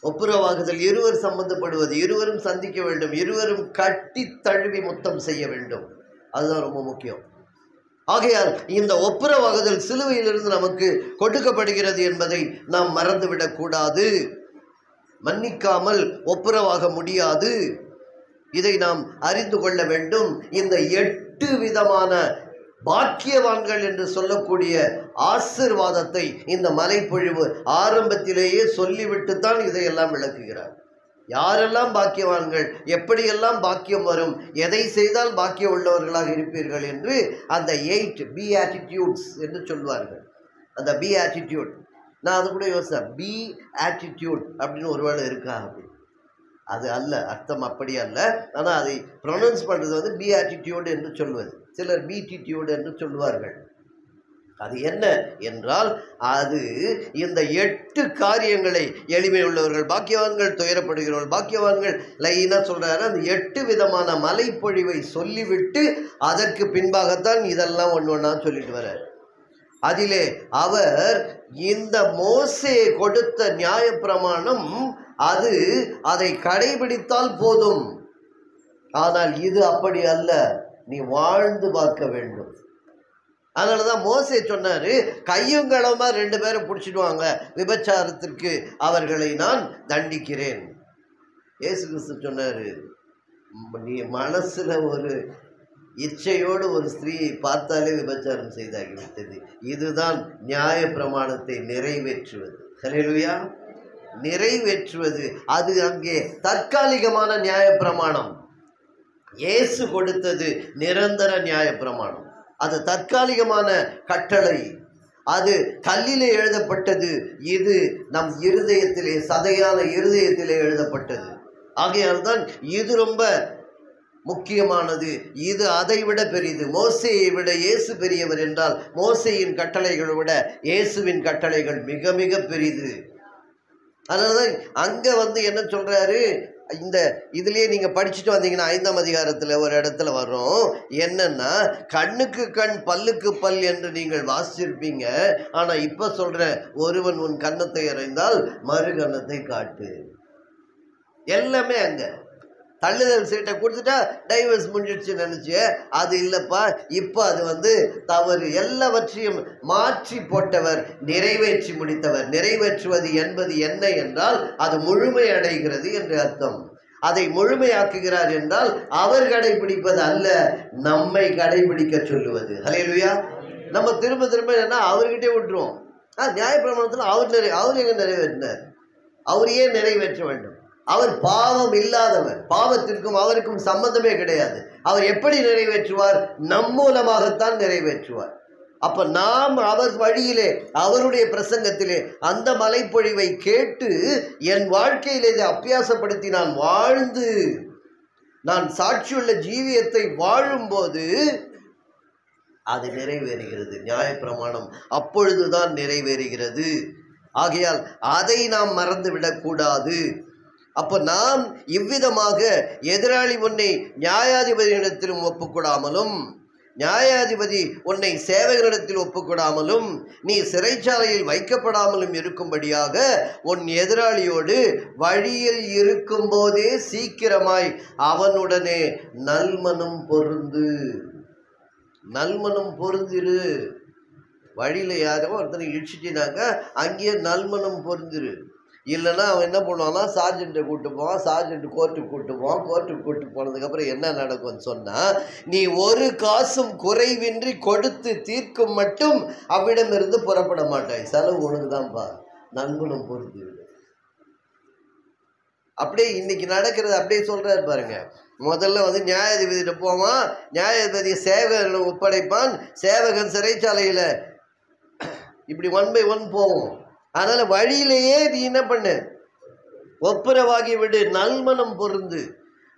ஒப்புரவாகுதல் இருவர் சம்பந்தப்படுவது, இருவரும் சந்திக்க வேண்டும், இருவரும் கட்டி தழுவி முத்தம் செய்ய வேண்டும். அதுதான் ரொம்ப முக்கியம். ஆகையால் இந்த ஒப்புரவாகுதல் சிலுவையிலிருந்து நமக்கு கொடுக்கப்படுகிறது என்பதை நாம் மறந்துவிடக் கூடாது. மன்னிக்காமல் ஒப்புரவாக முடியாது. இதை நாம் அறிந்து கொள்ள வேண்டும். இந்த 8 விதமான பாக்கியவான்கள் என்று சொல்லக்கூடிய ஆசீர்வாதத்தை இந்த மலைப்பொழிவு ஆரம்பத்திலேயே சொல்லிவிட்டுத்தான் இதையெல்லாம் விளக்குகிறார். யாரெல்லாம் பாக்கியவான்கள், எப்படியெல்லாம் பாக்கியம் வரும், எதை செய்தால் பாக்கியம் உள்ளவர்களாக இருப்பீர்கள் என்று அந்த 8 beatitudes என்று சொல்வார்கள். அந்த beatitude நான் அது கூட யோசித்தேன், பி ஆட்டிடியூட் அப்படின்னு ஒரு வேளை இருக்கா அப்படி, அது அல்ல, அர்த்தம் அப்படி அல்ல. ஆனால் அதை ப்ரொனவுன்ஸ் பண்ணுறது வந்து பி ஆட்டிடியூட் என்று சொல்வது, சிலர் பீட்டிடியூட் என்று சொல்வார்கள். அது என்ன என்றால், அது இந்த 8 காரியங்களை எளிமை உள்ளவர்கள் பாக்கியவான்கள், துயரப்படுகிறவர்கள் பாக்கியவான்கள், லைனாக சொல்கிறாரு. அந்த 8 விதமான மலைப்பொழிவை சொல்லிவிட்டு அதற்கு பின்பாகத்தான் இதெல்லாம் ஒன்று ஒன்றா சொல்லிட்டு வர்றார். அதிலே அவர் இந்த மோசே கொடுத்த நியாயப்பிரமாணம் அதை கடைபிடித்தால் போதும், ஆனால் இது அப்படி அல்ல, நீ வாழ்ந்து பார்க்க வேண்டும். அதனால தான் மோசே சொன்னார், கையும் களமா 2 பேரை பிடிச்சிடுவாங்க, விபச்சாரத்திற்கு அவர்களை நான் தண்டிக்கிறேன். இயேசு கிறிஸ்து சொன்னார், நீ மனசில் ஒரு இச்சையோடு ஒரு ஸ்திரீயை பார்த்தாலே விபச்சாரம் செய்தாகிவிட்டது. இதுதான் நியாய பிரமாணத்தை நிறைவேற்றுவது. ஹல்லேலூயா. நிறைவேற்றுவது அது அங்கே தற்காலிகமான நியாய பிரமாணம். இயேசு கொடுத்தது நிரந்தர நியாய பிரமாணம். அது தற்காலிகமான கட்டளை, அது கல்லிலே எழுதப்பட்டது. இது நம் இருதயத்திலே, சதையான இருதயத்திலே எழுதப்பட்டது. ஆகையால் தான் இது ரொம்ப முக்கியமானது. இது அதை விட பெரியது. மோசேயை விட இயேசு பெரியவர் என்றால் மோசேயின் கட்டளைகளை விட இயேசுவின் கட்டளைகள் மிக மிக பெரிது. அதனால்தான் அங்கே வந்து என்ன சொல்றாரு, இந்த இதுலேயே நீங்கள் படிச்சுட்டு வந்தீங்கன்னா 5ஆம் அதிகாரத்தில் ஒரு இடத்துல வரும், என்னன்னா கண்ணுக்கு கண் பல்லுக்கு பல் என்று நீங்கள் வாசிச்சிருப்பீங்க. ஆனால் இப்போ சொல்கிற, ஒருவன் உன் கன்னத்தை அறைந்தால் மறு கன்னத்தை காட்டு. எல்லாமே அங்கே தள்ளுதல் சீட்டை கொடுத்துட்டா டைவர்ஸ் முடிஞ்சிடுச்சு நினச்சி, அது இல்லைப்பா, இப்போ அது வந்து தவறு. எல்லாவற்றையும் மாற்றி போட்டவர், நிறைவேற்றி முடித்தவர். நிறைவேற்றுவது என்பது என்ன என்றால் அது முழுமை அடைகிறது என்று அர்த்தம். அதை முழுமையாக்குகிறார் என்றால் அவர் கடைபிடிப்பது அல்ல, நம்மை கடைபிடிக்க சொல்லுவது. ஹல்லேலூயா. நம்ம திரும்ப திரும்ப என்ன அவர்கிட்டே விட்டுருவோம். நியாயப்பிரமாணத்தில் அவர் எங்கே நிறைவேற்றினார்? அவர் ஏன் நிறைவேற்ற வேண்டும்? அவர் பாவம் இல்லாதவர், பாவத்திற்கும் அவருக்கும் சம்பந்தமே கிடையாது. அவர் எப்படி நிறைவேற்றுவார்? நம் மூலமாகத்தான் நிறைவேற்றுவார். அப்ப நாம் அவர் வழியிலே, அவருடைய பிரசங்கத்திலே அந்த மலைப்பொழிவை கேட்டு என் வாழ்க்கையில் இதை அபியாசப்படுத்தி நான் வாழ்ந்து, நான் சாட்சியுள்ள ஜீவியத்தை வாழும்போது அது நிறைவேறுகிறது. நியாயப்பிரமாணம் அப்பொழுதுதான் நிறைவேறுகிறது. ஆகையால் அதை நாம் மறந்துவிடக் கூடாது. அப்போ நாம் இவ்விதமாக எதிராளி உன்னை நியாயாதிபதியிடத்திலும் ஒப்புக்கொடாமலும், நியாயாதிபதி உன்னை சேவகரிடத்தில் ஒப்புக்கொடாமலும், நீ சிறைச்சாலையில் வைக்கப்படாமலும் இருக்கும்படியாக உன் எதிராளியோடு வழியில் இருக்கும்போதே சீக்கிரமாய் அவனுடனே நல்மனம் பொருந்து. நல்மனம் பொருந்திரு. வழியில் யாரோ ஒருத்தனை இழிச்சிட்டினாக்கா அங்கேயே நல்மனம் பொருந்திரு. இல்லைன்னா அவன் என்ன பண்ணுவான்னா சார்ஜெண்ட்டை கூப்பிட்டு போவான், சார்ஜெண்ட் கோர்ட்டுக்கு கூப்பிட்டு போவான். கோர்ட்டுக்கு கூப்பிட்டு போனதுக்கப்புறம் என்ன நடக்கும்னு சொன்னால், நீ ஒரு காசும் குறைவின்றி கொடுத்து தீர்க்கும் மட்டும் அவ்விடமிருந்து புறப்பட மாட்டாய். செலவு உனக்கு தான்ப்பா. நல்மனம் பொறுத்து. அப்படியே இன்னைக்கு நடக்கிறது அப்படியே சொல்கிறாரு பாருங்க. முதல்ல வந்து நியாயாதிபதியிட்ட போவான், நியாயாதிபதி சேவகர்களை ஒப்படைப்பான், சேவகன் சிறைச்சாலையில் இப்படி 1 by 1 போவோம். அதனால் வழியிலேயே நீ என்ன பண்ணு, ஒப்புரவாகி விடு, நல்மனம் பொருந்து.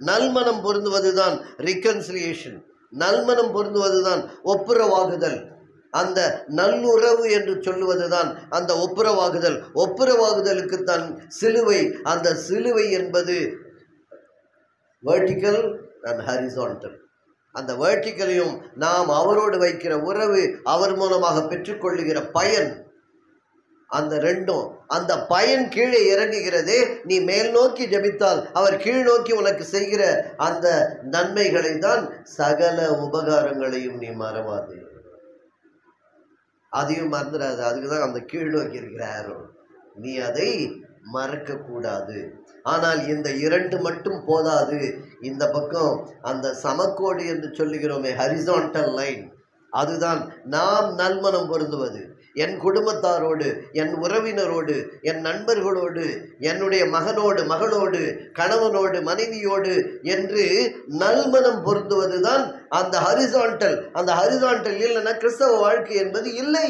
நல்மனம் பொருந்துவது தான் ரிகன்சிலியேஷன். நல்மனம் பொருந்துவது தான் ஒப்புரவாகுதல். அந்த நல்லுறவு என்று சொல்லுவது தான் அந்த ஒப்புரவாகுதல். ஒப்புரவாகுதலுக்கு தான் சிலுவை. அந்த சிலுவை என்பது வெர்டிக்கல் அண்ட் ஹரிசான்டல். அந்த வெர்டிக்கலையும் நாம் அவரோடு வைக்கிற உறவு, அவர் மூலமாக பெற்றுக்கொள்ளுகிற பயன், அந்த ரெண்டும், அந்த பயன் கீழே இறங்குகிறதே. நீ மேல் நோக்கி ஜெபித்தால் அவர் கீழ் நோக்கி உனக்கு செய்கிற அந்த நன்மைகளை தான், சகல உபகாரங்களையும் நீ மறவாதே. அதையும் மறந்துடாது. அதுக்கு தான் அந்த கீழ் நோக்கி இருக்கிற ஆரோ. நீ அதை மறக்க கூடாது. ஆனால் இந்த 2 மட்டும் போதாது. இந்த பக்கம் அந்த சமக்கோடு என்று சொல்லுகிறோமே, ஹரிசான்டல் லைன், அதுதான் நாம் நல்மனம் பொருந்துவது. என் குடும்பத்தாரோடு, என் உறவினரோடு, என் நண்பர்களோடு, என்னுடைய மகனோடு, மகளோடு, கணவனோடு, மனைவியோடு என்று நல்மனம் பொருந்துவது தான் அந்த ஹரிசான்டல். அந்த ஹரிசான்டல் இல்லைன்னா கிறிஸ்தவ வாழ்க்கை என்பது இல்லை.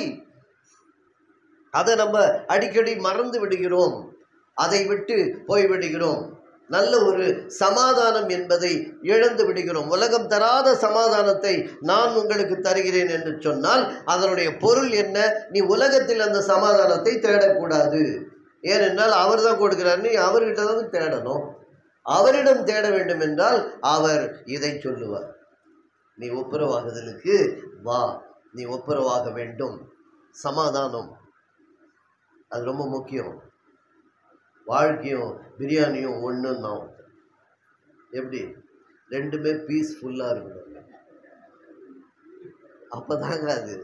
அதை நம்ம அடிக்கடி மறந்து விடுகிறோம், அதை விட்டு போய்விடுகிறோம். நல்ல ஒரு சமாதானம் என்பதை இழந்து விடுகிறோம். உலகம் தராத சமாதானத்தை நான் உங்களுக்கு தருகிறேன் என்று சொன்னால் அதனுடைய பொருள் என்ன? நீ உலகத்தில் அந்த சமாதானத்தை தேடக்கூடாது. ஏனென்றால் அவர் தான் கொடுக்கிறார், நீ அவர்கிட்ட தான் தேடணும். அவரிடம் தேட வேண்டும் என்றால் அவர் இதை சொல்லுவார், நீ ஒப்புரவாகுதலுக்கு வா, நீ ஒப்புரவாக வேண்டும். சமாதானம் அது ரொம்ப முக்கியம். வாழ்க்கையும் பிரியாணியும் ஒன்றுன்னா எப்படி? ரெண்டுமே பீஸ்ஃபுல்லாக இருக்கணும். அப்போ தாங்க அது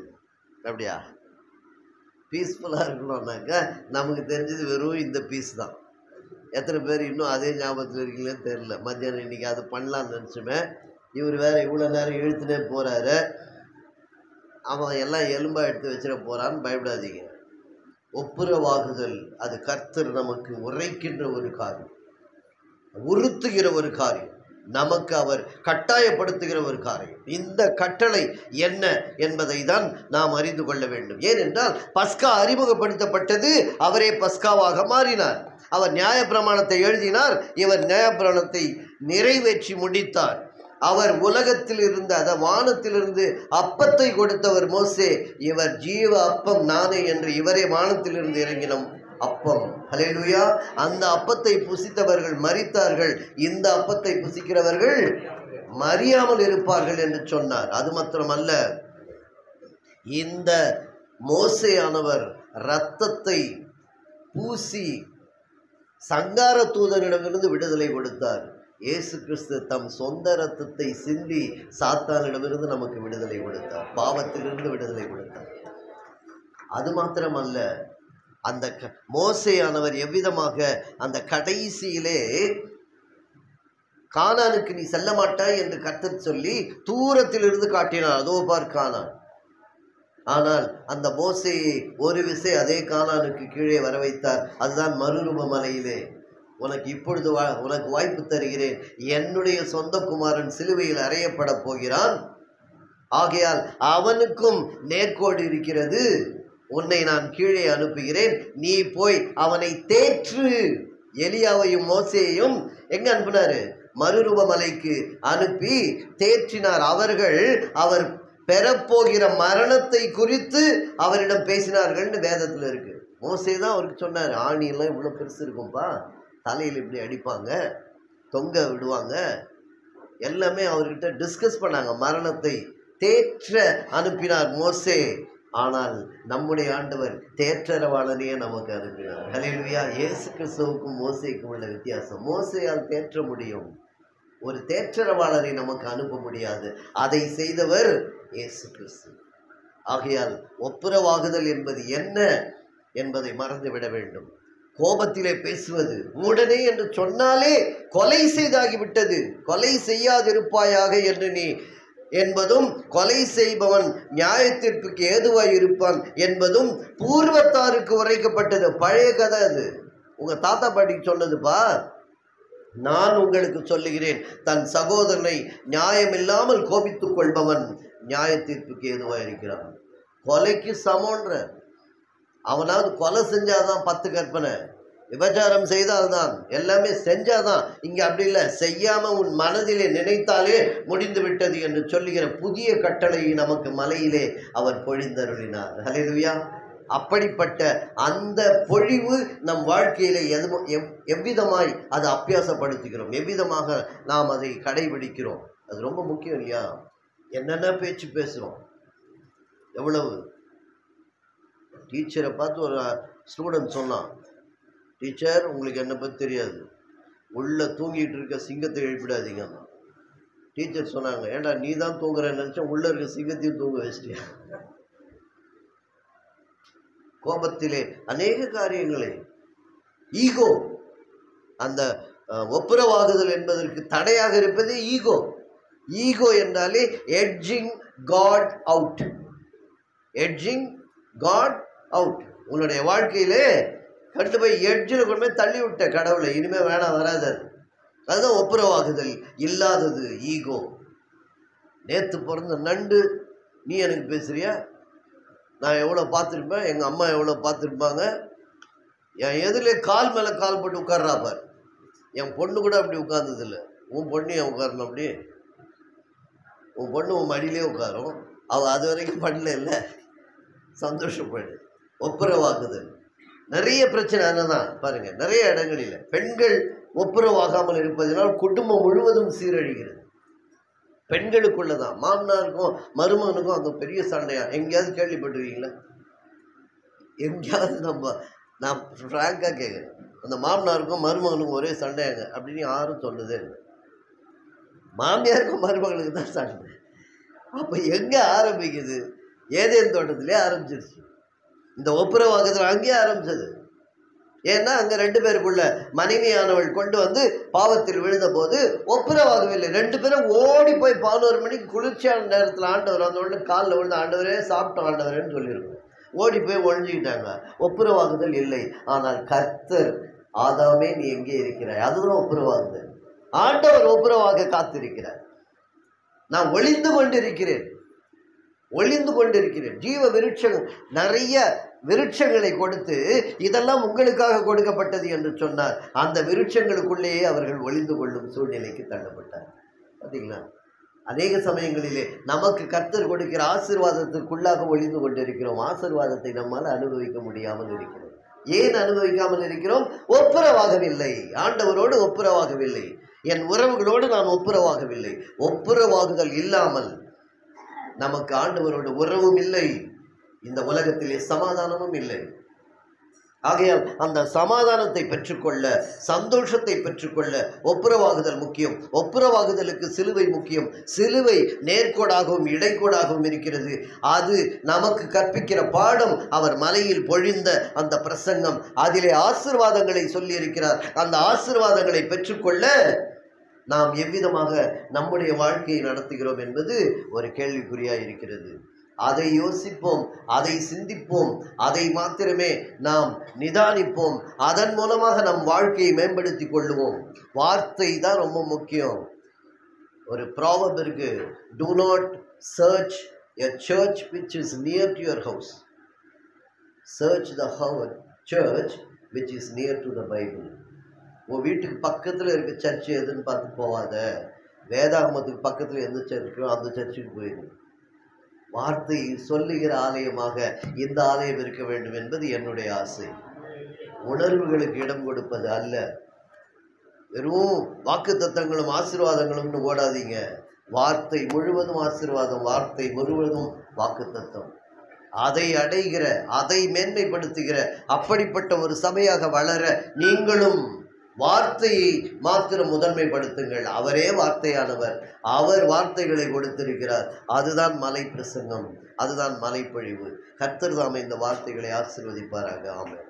அப்படியா பீஸ்ஃபுல்லாக இருக்கணும்னாக்கா நமக்கு தெரிஞ்சது வெறும் இந்த பீஸ் தான். எத்தனை பேர் இன்னும் அதே ஞாபகத்தில் இருக்கீங்களேன்னு தெரில. மத்தியானம் இன்றைக்கி அது பண்ணலான்னு நினச்சுமே, இவர் வேறு இவ்வளோ நேரம் இழுத்துனே போகிறாரு, அவன் எல்லாம் எலும்பாக எடுத்து வச்சிட போகிறான்னு பயப்படாதீங்க. ஒப்புரவாகுதல் அது கர்த்தர் நமக்கு உரைக்கின்ற ஒரு காரியம், உறுத்துகிற ஒரு காரியம், நமக்கு அவர் கட்டாயப்படுத்துகிற ஒரு காரியம். இந்த கட்டளை என்ன என்பதை தான் நாம் அறிந்து கொள்ள வேண்டும். ஏனென்றால் பஸ்கா அறிமுகப்படுத்தப்பட்டது, அவரே பஸ்காவாக மாறினார். அவர் நியாயப்பிரமாணத்தை எழுதினார், இவர் நியாயப்பிரமாணத்தை நிறைவேற்றி முடித்தார். அவர் உலகத்தில் இருந்து, அத வானத்திலிருந்து அப்பத்தை கொடுத்தவர் மோசே, இவர் ஜீவ அப்பம் நானே என்று இவரே வானத்திலிருந்து இறங்கின அப்பம். ஹல்லேலூயா. அந்த அப்பத்தை புசித்தவர்கள் மரித்தார்கள், இந்த அப்பத்தை புசிக்கிறவர்கள் மரியாமல் இருப்பார்கள் என்று சொன்னார். அது மாத்திரமல்ல, இந்த மோசேயானவர் இரத்தத்தை பூசி சங்கார தூதனிடமிருந்து விடுதலை கொடுத்தார். இயேசு கிறிஸ்து தம் சொந்த இரத்தத்தை சிந்தி சாத்தானிடமிருந்து நமக்கு விடுதலை கொடுத்தார், பாவத்திலிருந்து விடுதலை கொடுத்தார். அது மாத்திரமல்ல, அந்த மோசேயானவர் எவ்விதமாக அந்த கடைசியிலே கானானுக்கு நீ செல்ல மாட்டாய் என்று கர்த்தர் சொல்லி தூரத்திலிருந்து காட்டினார், அதோ பார் கானான். ஆனால் அந்த மோசேயை ஒரு விசை அதே கானானுக்கு கீழே வர வைத்தார். அதுதான் மறுரூப மலையிலே. உனக்கு இப்பொழுது உனக்கு வாய்ப்பு தருகிறேன், என்னுடைய சொந்த குமாரன் சிலுவையில் அறையப்பட போகிறான், ஆகையால் அவனுக்கும் நேர்கோடு இருக்கிறது, உன்னை நான் கீழே அனுப்புகிறேன், நீ போய் அவனை தேற்று. எலியாவையும் மோசேயையும் எங்க அனுப்பினாரு? மறுரூப மலைக்கு அனுப்பி தேற்றினார். அவர்கள் அவர் பெறப்போகிற மரணத்தை குறித்து அவரிடம் பேசினார்கள்னு வேதத்தில் இருக்கு. மோசே தான் அவருக்கு சொன்னார், ஆணியெல்லாம் இவ்வளோ பெருசு இருக்கும்பா, தலையில் இப்படி அடிப்பாங்க, தொங்க விடுவாங்க, எல்லாமே அவர்கிட்ட டிஸ்கஸ் பண்ணாங்க. மரணத்தை தேற்ற அனுப்பினார் மோசே. ஆனால் நம்முடைய ஆண்டவர் தேற்றரவாளனையே நமக்கு அனுப்பினார். ஹல்லேலூயா. இயேசு கிறிஸ்துவுக்கும் மோசேக்கும் உள்ள வித்தியாசம், மோசேயால் தேற்ற முடியும், ஒரு தேற்றரவாளரை நமக்கு அனுப்ப முடியாது. அதை செய்தவர் இயேசு கிறிஸ்து. ஆகையால் ஒப்புரவாகுதல் என்பது என்ன என்பதை மறந்துவிட வேண்டும். கோபத்திலே பேசுவது, உடனே என்று சொன்னாலே கொலை செய்தாகிவிட்டது. கொலை செய்யாதிருப்பாயாக என்று நீ என்பதும், கொலை செய்பவன் நியாயத்திற்கு ஏதுவாய் இருப்பான் என்பதும் பூர்வத்தாருக்கு உரைக்கப்பட்டது. பழைய கதை அது, உங்க தாத்தா பாட்டிக்கு சொன்னதுப்பா. நான் உங்களுக்கு சொல்லுகிறேன், தன் சகோதரனை நியாயமில்லாமல் கோபித்துக் கொள்பவன் நியாயத்திற்கு ஏதுவாய் இருக்கிறான். கொலைக்கு சமன்ற. அவனாவது கொலை செஞ்சாதான் 10 கற்பனை, விபச்சாரம் செய்தால்தான், எல்லாமே செஞ்சாதான். இங்கே அப்படி இல்லை, செய்யாம உன் மனதிலே நினைத்தாலே முடிந்து விட்டது என்று சொல்லுகிற புதிய கட்டளையை நமக்கு மலையிலே அவர் பொழிந்தருளினார். ஹல்லேலூயா. அப்படிப்பட்ட அந்த பொழிவு நம் வாழ்க்கையிலே எவ்விதமாய் அதை அபியாசப்படுத்துகிறோம், எவ்விதமாக நாம் அதை கடைபிடிக்கிறோம், அது ரொம்ப முக்கியம் இல்லையா? என்னென்ன பேச்சு பேசுகிறோம், எவ்வளவு. டீச்சரை பார்த்து ஒரு ஸ்டூடெண்ட் சொன்னான், டீச்சர் உங்களுக்கு என்னை பற்றி தெரியாது, உள்ளே தூங்கிட்டு இருக்க சிங்கத்தை எழுப்பிடாதீங்க. டீச்சர் சொன்னாங்க, ஏண்டா நீ தான் தூங்குறேன்னு நினச்சா உள்ளே இருக்க சிங்கத்தையும் தூங்க வச்சிட்டியா? கோபத்திலே அநேக காரியங்களை ஈகோ, அந்த ஒப்புரவாகுதல் என்பதற்கு தடையாக இருப்பது ஈகோ. ஈகோ என்றாலே edging God out. Edging God out. உன்னுடைய வாழ்க்கையிலே கண்டு போய் எட்ஜில் கொண்டு போய் தள்ளி விட்ட கடவுளை, இனிமேல் வேணாம், வராது. அதுதான் ஒப்புரவாகுதல் இல்லாதது, ஈகோ. நேற்று பிறந்த நண்டு நீ எனக்கு பேசுறியா? நான் எவ்வளோ பார்த்துருப்பேன், எங்கள் அம்மா எவ்வளோ பார்த்துருப்பாங்க. என் எதிலே கால் மேலே கால் போட்டு உட்கார்றா பார். என் பொண்ணு கூட அப்படி உட்கார்ந்ததில்லை. உன் பொண்ணு என் உட்காரணும் அப்படி? உன் பொண்ணு உன் மடியிலே உட்காரும். அவள் அது வரைக்கும் பண்ணல இல்லை, சந்தோஷப்படு. ஒப்புரவாக்குதல் நிறைய பிரச்சனை. அதுதான் பாருங்கள், நிறைய இடங்களில் பெண்கள் ஒப்புரவாகாமல் இருப்பதனால் குடும்பம் முழுவதும் சீரழிகிறது. பெண்களுக்குள்ளதான், மாமனாருக்கும் மருமகனுக்கும் அங்கே பெரிய சண்டையா எங்கேயாவது கேள்விப்பட்டிருக்கீங்களா? எங்கேயாவது நான் ஃப்ராங்காக கேட்குறேன், அந்த மாமனாருக்கும் மருமகனுக்கும் ஒரே சண்டையாங்க அப்படின்னு யாரும் சொன்னதே இல்லை. மாமியாருக்கும் மருமகளுக்கு தான் சண்டை. அப்போ எங்கே ஆரம்பிக்குது? ஏதேன் தோட்டத்திலே ஆரம்பிச்சிருச்சு. இந்த ஒப்புரவாக்குதல் அங்கேயே ஆரம்பிச்சது. ஏன்னா அங்கே ரெண்டு பேருக்குள்ள மனைவியானவள் கொண்டு வந்து பாவத்தில் விழுந்த போது ஒப்புரவாகவில்லை. ரெண்டு பேரும் ஓடி போய் 11 மணிக்கு குளிர்ச்சியான நேரத்தில் ஆண்டவர் அந்த உடனே காலில் விழுந்து, ஆண்டவரே சாப்பிட்டோம் ஆண்டவரேன்னு சொல்லியிருக்கோம். ஓடி போய் ஒழிஞ்சிக்கிட்டாங்க. ஒப்புரவாகுதல் இல்லை. ஆனால் கர்த்தர், ஆதாமே நீ எங்கே இருக்கிறாய்? அதுதான் ஒப்புரவாகுதல். ஆண்டவர் ஒப்புரவாக காத்திருக்கிறார். நான் ஒளிந்து கொண்டிருக்கிறேன், ஒளிந்து கொண்டிருக்கிறேன். ஜீவ விருட்சம், நிறைய விருட்சங்களை கொடுத்து இதெல்லாம் உங்களுக்காக கொடுக்கப்பட்டது என்று சொன்னார். அந்த விருட்சங்களுக்குள்ளேயே அவர்கள் ஒளிந்து கொள்ளும் சூழ்நிலைக்கு தள்ளப்பட்டார். பார்த்தீங்களா? அநேக சமயங்களிலே நமக்கு கர்த்தர் கொடுக்கிற ஆசீர்வாதத்திற்குள்ளாக ஒளிந்து கொண்டிருக்கிறோம். ஆசீர்வாதத்தை நம்மால் அனுபவிக்க முடியாமல் இருக்கிறோம். ஏன் அனுபவிக்காமல் இருக்கிறோம்? ஒப்புரவாகவில்லை. ஆண்டவரோடு ஒப்புரவாகவில்லை. என் உறவுகளோடு நான் ஒப்புரவாகவில்லை. ஒப்புரவாகுதல் இல்லாமல் நமக்கு ஆண்டவரோடு உறவும் இல்லை, இந்த உலகத்திலே சமாதானமும் இல்லை. ஆகையால் அந்த சமாதானத்தை பெற்றுக்கொள்ள, சந்தோஷத்தை பெற்றுக்கொள்ள ஒப்புரவாகுதல் முக்கியம். ஒப்புரவாகுதலுக்கு சிலுவை முக்கியம். சிலுவை நேர்கோடாகவும் இடைக்கோடாகவும் இருக்கிறது. அது நமக்கு கற்பிக்கிற பாடம். அவர் மலையில் பொழிந்த அந்த பிரசங்கம், அதிலே ஆசீர்வாதங்களை சொல்லியிருக்கிறார். அந்த ஆசீர்வாதங்களை பெற்றுக்கொள்ள நாம் எவ்விதமாக நம்முடைய வாழ்க்கையை நடத்துகிறோம் என்பது ஒரு கேள்விக்குறியாக இருக்கிறது. அதை யோசிப்போம், அதை சிந்திப்போம், அதை மாத்திரமே நாம் நிதானிப்போம். அதன் மூலமாக நம் வாழ்க்கையை மேம்படுத்தி கொள்ளுவோம். வார்த்தை தான் ரொம்ப முக்கியம். ஒரு ப்ராவர்ப் இருக்கு, do not search a church which is near to your house, search the church which is near to the Bible. உன் வீட்டுக்கு பக்கத்தில் இருக்க சர்ச்சு எதுன்னு பார்த்து போவாத. வேதாகமத்துக்கு பக்கத்தில் எந்த சர்ச்சோ அந்த சர்ச்சுக்கு போயிடு. வார்த்தை சொல்லுகிற ஆலயமாக இந்த ஆலயம் இருக்க வேண்டும் என்பது என்னுடைய ஆசை. உணர்வுகளுக்கு இடம் கொடுப்பது அல்ல. வெறும் வாக்கு தத்தங்களும் ஆசீர்வாதங்களும்னு ஓடாதீங்க. வார்த்தை முழுவதும் ஆசீர்வாதம், வார்த்தை முழுவதும் வாக்கு தத்தம். அதை அடைகிற, அதை மேன்மைப்படுத்துகிற அப்படிப்பட்ட ஒரு சபையாக வளர நீங்களும் வார்த்தையை மாத்திரம் முதன்மைப்படுத்துங்கள். அவரே வார்த்தையானவர். அவர் வார்த்தைகளை கொடுத்திருக்கிறார். அதுதான் மலை பிரசங்கம், அதுதான் மலைப்பொழிவு. கர்த்தர் தாமே இந்த வார்த்தைகளை ஆசீர்வதிப்பாராக. ஆமென்.